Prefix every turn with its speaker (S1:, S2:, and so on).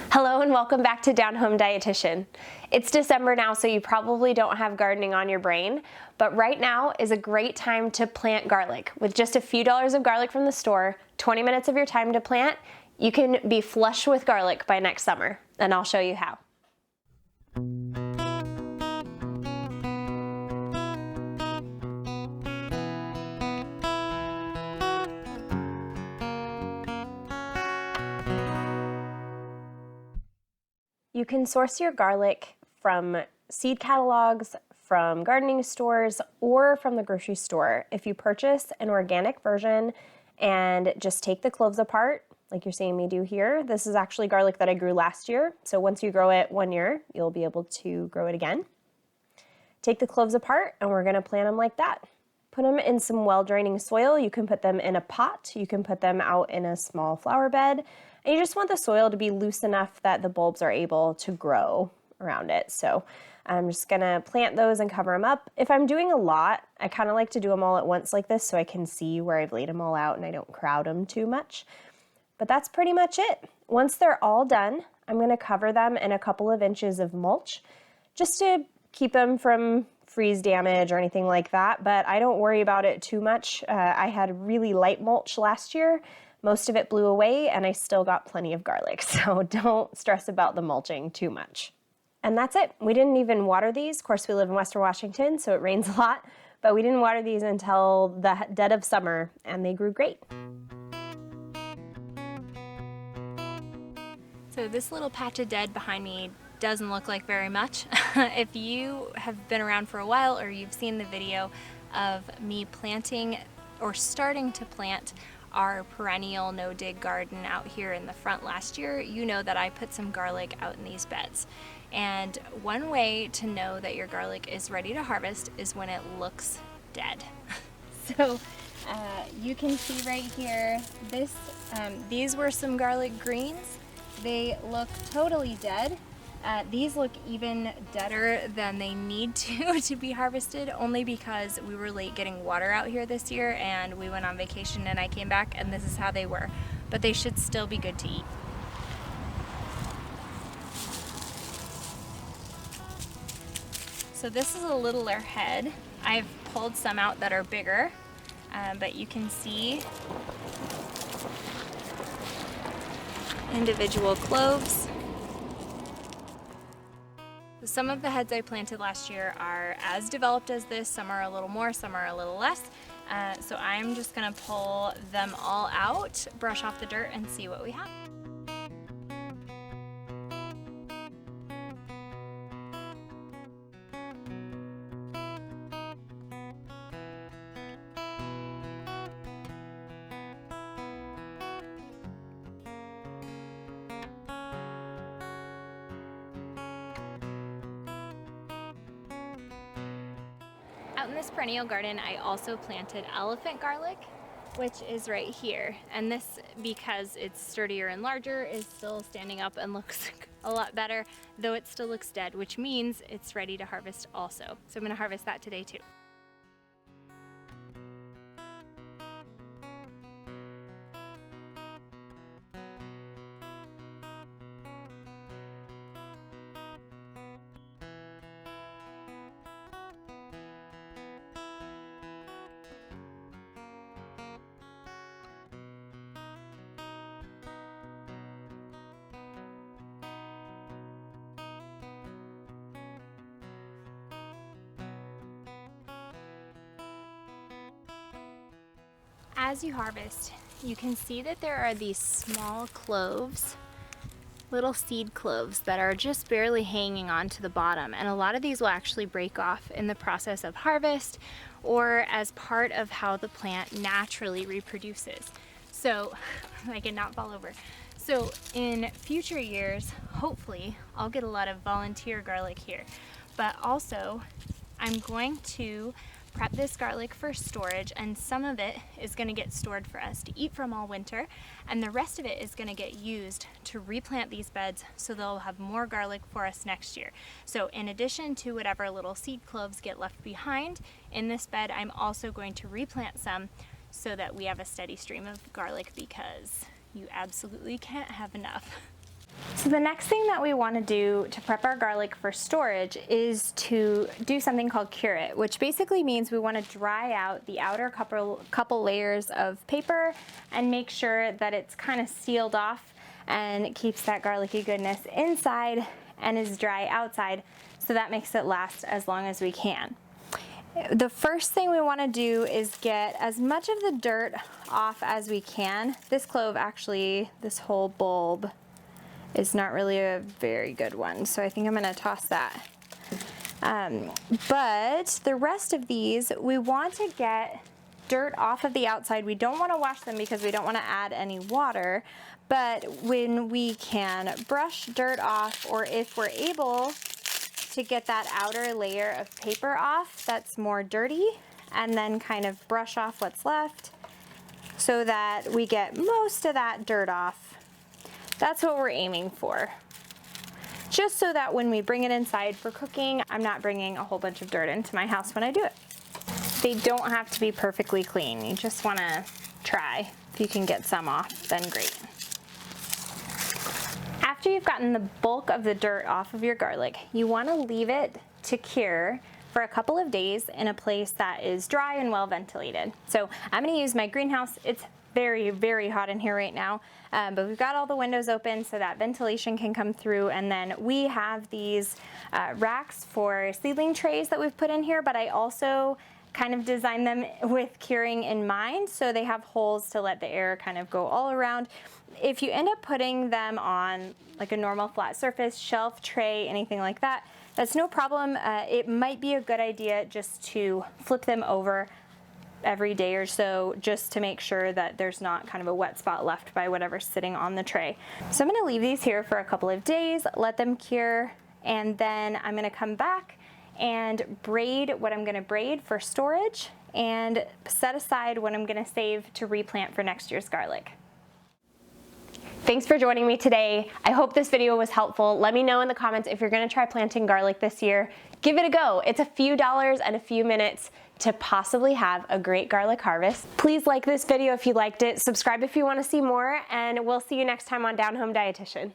S1: Hello and welcome back to Down Home Dietitian. It's December now, so you probably don't have gardening on your brain, but right now is a great time to plant garlic. With just a few dollars of garlic from the store, 20 minutes of your time to plant, you can be flush with garlic by next summer, and I'll show you how. You can source your garlic from seed catalogs, from gardening stores, or from the grocery store. If you purchase an organic version and just take the cloves apart, like you're seeing me do here, this is actually garlic that I grew last year. So once you grow it 1 year, you'll be able to grow it again. Take the cloves apart and we're gonna plant them like that. Put them in some well-draining soil. You can put them in a pot. You can put them out in a small flower bed. And you just want the soil to be loose enough that the bulbs are able to grow around it. So I'm just gonna plant those and cover them up. If I'm doing a lot, I kind of like to do them all at once like this so I can see where I've laid them all out and I don't crowd them too much. But that's pretty much it. Once they're all done, I'm gonna cover them in a couple of inches of mulch just to keep them from freeze damage or anything like that, but I don't worry about it too much. I had really light mulch last year. Most of it blew away and I still got plenty of garlic, so don't stress about the mulching too much. And that's it. We didn't even water these. Of course, we live in Western Washington, so it rains a lot, but we didn't water these until the dead of summer and they grew great.
S2: So this little patch of dead behind me doesn't look like very much. If you have been around for a while or you've seen the video of me planting or starting to plant our perennial no-dig garden out here in the front last year, you know that I put some garlic out in these beds. And one way to know that your garlic is ready to harvest is when it looks dead. So you can see right here, these were some garlic greens. They look totally dead. These look even deader than they need to be harvested, only because we were late getting water out here this year and we went on vacation and I came back and this is how they were. But they should still be good to eat. So this is a littler head. I've pulled some out that are bigger, but you can see individual cloves. Some of the heads I planted last year are as developed as this. Some are a little more, some are a little less. So I'm just gonna pull them all out, brush off the dirt, and see what we have. Out in this perennial garden, I also planted elephant garlic, which is right here. And this, because it's sturdier and larger, is still standing up and looks a lot better, though it still looks dead, which means it's ready to harvest also. So I'm gonna harvest that today too. As you harvest, you can see that there are these small cloves, little seed cloves that are just barely hanging on to the bottom. And a lot of these will actually break off in the process of harvest or as part of how the plant naturally reproduces. So I can not fall over. So in future years, hopefully I'll get a lot of volunteer garlic here, but also I'm going to prep this garlic for storage, and some of it is going to get stored for us to eat from all winter, and the rest of it is going to get used to replant these beds so they'll have more garlic for us next year. So in addition to whatever little seed cloves get left behind in this bed, I'm also going to replant some so that we have a steady stream of garlic, because you absolutely can't have enough. So the next thing that we want to do to prep our garlic for storage is to do something called cure it, which basically means we want to dry out the outer couple layers of paper and make sure that it's kind of sealed off and it keeps that garlicky goodness inside and is dry outside, so that makes it last as long as we can. The first thing we want to do is get as much of the dirt off as we can. This clove, actually, this whole bulb is not really a very good one, so I think I'm going to toss that. But the rest of these, we want to get dirt off of the outside. We don't want to wash them because we don't want to add any water, but when we can brush dirt off, or if we're able to get that outer layer of paper off that's more dirty, and then kind of brush off what's left so that we get most of that dirt off. That's what we're aiming for. Just so that when we bring it inside for cooking, I'm not bringing a whole bunch of dirt into my house when I do it. They don't have to be perfectly clean. You just want to try. If you can get some off, then great. After you've gotten the bulk of the dirt off of your garlic, you want to leave it to cure for a couple of days in a place that is dry and well ventilated. So I'm going to use my greenhouse. It's very, very hot in here right now, but we've got all the windows open so that ventilation can come through, and then we have these racks for seedling trays that we've put in here, but I also kind of designed them with curing in mind, so they have holes to let the air kind of go all around. If you end up putting them on like a normal flat surface, shelf, tray, anything like that, that's no problem. It might be a good idea just to flip them over every day or so, just to make sure that there's not kind of a wet spot left by whatever's sitting on the tray. So I'm going to leave these here for a couple of days, let them cure, and then I'm going to come back and braid what I'm going to braid for storage and set aside what I'm going to save to replant for next year's garlic.
S1: Thanks for joining me today. I hope this video was helpful. Let me know in the comments if you're going to try planting garlic this year. Give it a go. It's a few dollars and a few minutes to possibly have a great garlic harvest. Please like this video if you liked it, subscribe if you want to see more, and we'll see you next time on Down Home Dietitian.